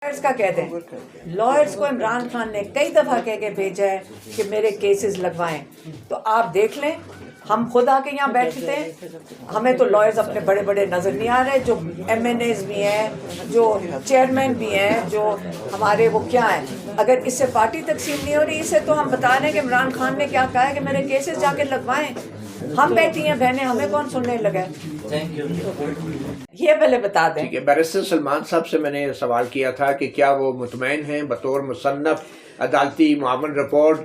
Lawyers کا کہتے ہیں، لائرز کو عمران خان نے کئی دفعہ کہہ کے بھیجا ہے کہ میرے کیسز لگوائیں. تو آپ دیکھ لیں، ہم خود آ کے یہاں بیٹھتے ہیں، ہمیں تو لائرز اپنے بڑے بڑے نظر نہیں آ رہے، جو ایم این ایز بھی ہیں، جو چیئرمین بھی ہیں، جو ہمارے وہ کیا ہیں. اگر اس سے پارٹی تقسیم نہیں ہو رہی، اس سے تو ہم بتا رہے ہیں کہ عمران خان نے کیا کہا ہے کہ میرے کیسز جا کے لگوائیں. ہم بیٹھی ہیں بہنیں، ہمیں کون سننے لگا؟ یہ پہلے بتا دیں. ٹھیک ہے. بیرسٹر سلمان صاحب سے میں نے سوال کیا تھا کہ کیا وہ مطمئن ہیں بطور مصنف عدالتی معاون رپورٹ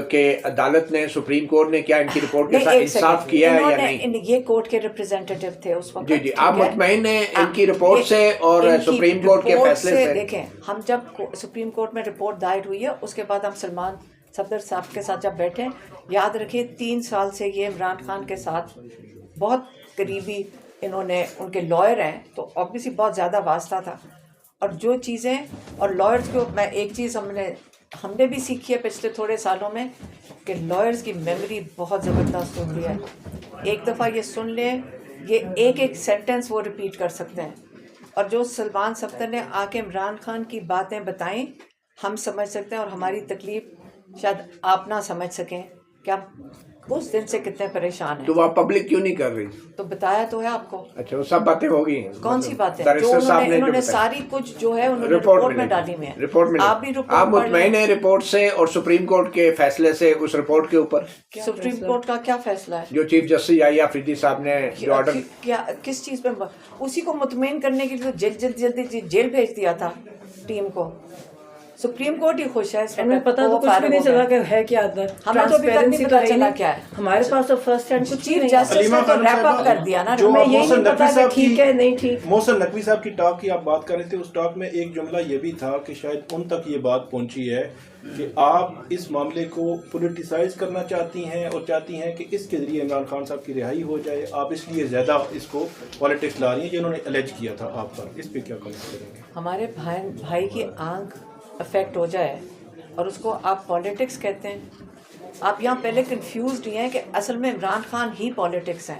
کہ عدالت نے، سپریم کورٹ نے کیا ان کی رپورٹ کے ساتھ انصاف کیا ہے یا نہیں؟ یہ کورٹ کے ریپرزینٹیٹو تھے اس وقت. جی آپ مطمئن ہیں ان کی رپورٹ سے اور سپریم کورٹ کے فیصلے سے؟ دیکھیں، ہم جب سپریم کورٹ میں رپورٹ دائر ہوئی ہے، اس کے بعد ہم سلمان صفدر صاحب کے ساتھ جب بیٹھے، یاد رکھیے 3 سال سے یہ عمران خان کے ساتھ بہت قریبی، انہوں نے، ان کے لائر ہیں تو آبویسلی بہت زیادہ واسطہ تھا. اور جو چیزیں، اور لائرز کو میں ایک چیز ہم نے بھی سیکھی ہے پچھلے تھوڑے سالوں میں، کہ لائرز کی میموری بہت زبردست ہوتی ہے. ایک دفعہ یہ سن لیں، یہ ایک سینٹنس وہ ریپیٹ کر سکتے ہیں. اور جو سلمان صفدر نے آ کے عمران خان کی باتیں بتائیں، ہم سمجھ سکتے ہیں، اور ہماری تکلیف شاید آپ نہ سمجھ سکیں کہ ہم اس دن سے کتنے پریشان ہیں. تو وہ پبلک کیوں نہیں کر رہی؟ تو بتایا تو ہے آپ کو. اچھا، وہ سب باتیں ہو گئی ہیں؟ کون سی باتیں؟ بیرسٹر صاحب نے انہوں نے ساری کچھ جو ہے انہوں نے رپورٹ میں ڈالی ہوئی ہے. رپورٹ میں آپ بھی رپورٹ آپ مطمئن ہیں رپورٹ سے اور سپریم کورٹ کے فیصلے سے اس رپورٹ کے اوپر؟ سپریم کورٹ کا کیا فیصلہ ہے؟ جو چیف جسٹس یحییٰ آفریدی صاحب نے جو آرڈر، کیا کس چیز پہ؟ اسی کو مطمئن کرنے کے لیے تو جلدی جیل بھیج دیا تھا ٹیم کو. سپریم کورٹ ہی خوش ہے. ہمیں پتہ تو کچھ بھی نہیں چلا کہ ہے کیا اندر. ہمیں تو ابھی تک نہیں پتا چلا کیا ہے. ہمارے پاس تو فرسٹ ہینڈ کچھ چیف جسٹس نے تو ریپ اپ کر دیا نا. ہمیں یہ نہیں پتا کہ ٹھیک ہے نہیں ٹھیک. محسن نقوی صاحب کی ٹاک کی آپ بات کر رہے تھے، اس ٹاک میں ایک جملہ یہ بھی تھا کہ شاید ان تک یہ بات پہنچی ہے کہ آپ اس معاملے کو پولیٹیسائز کرنا چاہتی ہیں اور چاہتی ہیں کہ اس کے ذریعے عمران خان صاحب کی رہائی ہو جائے. آپ اس لیے زیادہ اس کو پالیٹکس لا رہی ہیں، جنہوں نے الیج کیا تھا آپ پر. اس پہ کیا کمنٹ کریں گے؟ ہمارے بھائی کی آنکھ افیکٹ ہو جائے اور اس کو آپ پالیٹکس کہتے ہیں. آپ یہاں پہلے کنفیوزڈ ہیں کہ اصل میں عمران خان ہی پالیٹکس ہیں.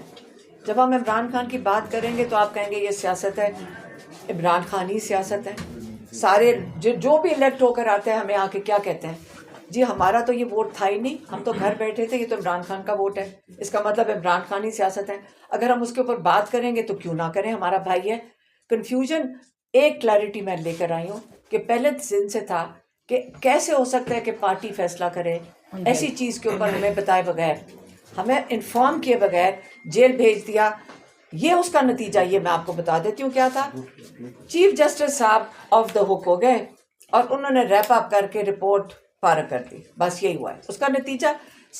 جب ہم عمران خان کی بات کریں گے تو آپ کہیں گے یہ سیاست ہے. عمران خان ہی سیاست ہے. سارے جو بھی الیکٹ ہو کر آتے ہیں ہمیں آ کے کیا کہتے ہیں؟ جی ہمارا تو یہ ووٹ تھا ہی نہیں، ہم تو گھر بیٹھے تھے، یہ تو عمران خان کا ووٹ ہے، اس کا مطلب عمران خان ہی سیاست ہے. اگر ہم اس کے اوپر بات کریں گے تو کیوں نہ کریں، ہمارا بھائی ہے. کنفیوژن ایک کلیئرٹی میں لے کر آئی ہوں کہ پہلے دن سے تھا کہ کیسے ہو سکتا ہے کہ پارٹی فیصلہ کرے ایسی چیز کے اوپر ہمیں بتائے بغیر، ہمیں انفارم کیے بغیر جیل بھیج دیا. یہ اس کا نتیجہ، یہ میں آپ کو بتا دیتی ہوں کیا تھا. چیف جسٹس صاحب آف دا ہک ہو گئے اور انہوں نے ریپ اپ کر کے رپورٹ فارغ کر دی. بس یہی ہوا ہے. اس کا نتیجہ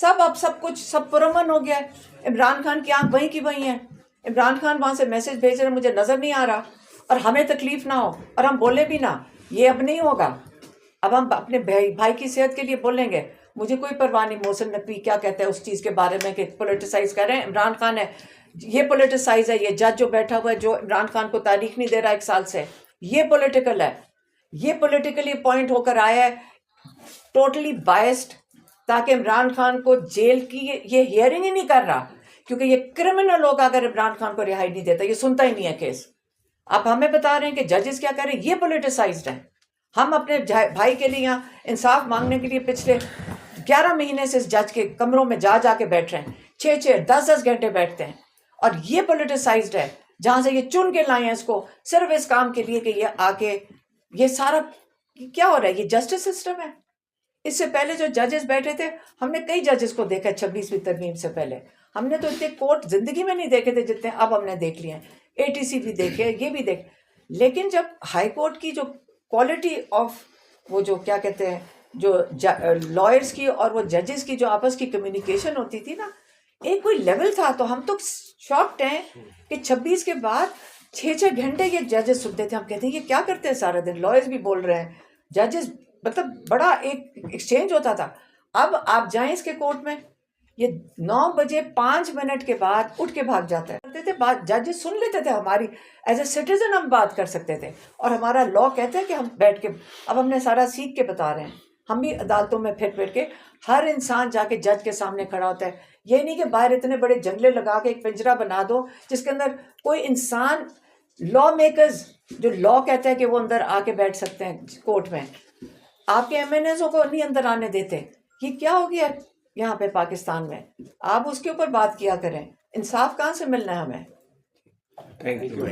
اب سب کچھ سب پرامن ہو گیا ہے. عمران خان کی آنکھ وہیں کی وہیں ہے. عمران خان وہاں سے میسج بھیج رہے مجھے نظر نہیں آ رہا، اور ہمیں تکلیف نہ ہو اور ہم بولے بھی نہ. یہ اب نہیں ہوگا. اب ہم اپنے بھائی کی صحت کے لیے بولیں گے. مجھے کوئی پرواہ نہیں محسن نقوی کیا کہتے ہیں اس چیز کے بارے میں کہ پولیٹیسائز کر رہے ہیں. عمران خان ہے، یہ پولیٹیسائز ہے. یہ جج جو بیٹھا ہوا ہے جو عمران خان کو تاریخ نہیں دے رہا 1 سال سے، یہ پولیٹیکل ہے. یہ پولیٹیکلی اپوائنٹ ہو کر آیا ہے، ٹوٹلی بائسڈ، تاکہ عمران خان کو جیل کی یہ ہیئرنگ ہی نہیں کر رہا، کیونکہ یہ کرمنل ہوگا اگر عمران خان کو رہائی نہیں دیتا. یہ سنتا ہی نہیں ہے کیس. آپ ہمیں بتا رہے ہیں کہ ججز کیا کر رہے ہیں. یہ پولیٹیسائزڈ ہیں. ہم اپنے بھائی کے لیے یہاں انصاف مانگنے کے لیے پچھلے 11 مہینے سے اس جج کے کمروں میں جا کے بیٹھ رہے ہیں. 6 10 گھنٹے بیٹھتے ہیں. اور یہ پولیٹیسائزڈ ہے جہاں سے یہ چن کے لائے ہیں اس کو صرف اس کام کے لیے کہ یہ آ کے یہ سارا کیا ہو رہا ہے. یہ جسٹس سسٹم ہے. اس سے پہلے جو ججز بیٹھے تھے، ہم نے کئی ججز کو دیکھا 26ویں ترمیم سے پہلے. ہم نے تو اتنے کورٹ زندگی میں نہیں دیکھے تھے جتنے اب ہم نے دیکھ لیے ہیں. ATC بھی دیکھے، یہ بھی دیکھ. لیکن جب ہائی کورٹ کی جو کوالٹی آف وہ جو کیا کہتے ہیں جو لائرز کی اور وہ ججز کی جو آپس کی کمیونیکیشن ہوتی تھی نا، ایک کوئی لیول تھا. تو ہم تو شاکڈ ہیں کہ 26 کے بعد 6 گھنٹے یہ ججز سنتے تھے. ہم کہتے ہیں یہ کیا کرتے ہیں سارا دن. لائرز بھی بول رہے ہیں، ججز، مطلب بڑا ایک ایکسچینج ہوتا تھا. اب آپ جائیں اس کے کورٹ میں، یہ 9 بجے 5 منٹ کے بعد اٹھ کے بھاگ جاتا ہے. بات ججز سن لیتے تھے ہماری، ایز اے سٹیزن ہم بات کر سکتے تھے. اور ہمارا لا کہتے ہیں کہ ہم بیٹھ کے، اب ہم نے سارا سیکھ کے بتا رہے ہیں. ہم بھی عدالتوں میں پھر کے ہر انسان جا کے جج کے سامنے کھڑا ہوتا ہے. یہ نہیں کہ باہر اتنے بڑے جنگلے لگا کے ایک پنجرہ بنا دو جس کے اندر کوئی انسان لا میکرز جو لا کہتے ہیں کہ وہ اندر آ کے بیٹھ سکتے ہیں کورٹ میں، آپ کے ایم این ایزوں کو نہیں اندر آنے دیتے. یہ کیا ہو گیا یہاں پہ پاکستان میں؟ آپ اس کے اوپر بات کیا کریں. انصاف کہاں سے ملنا ہے ہمیں؟ Thank you.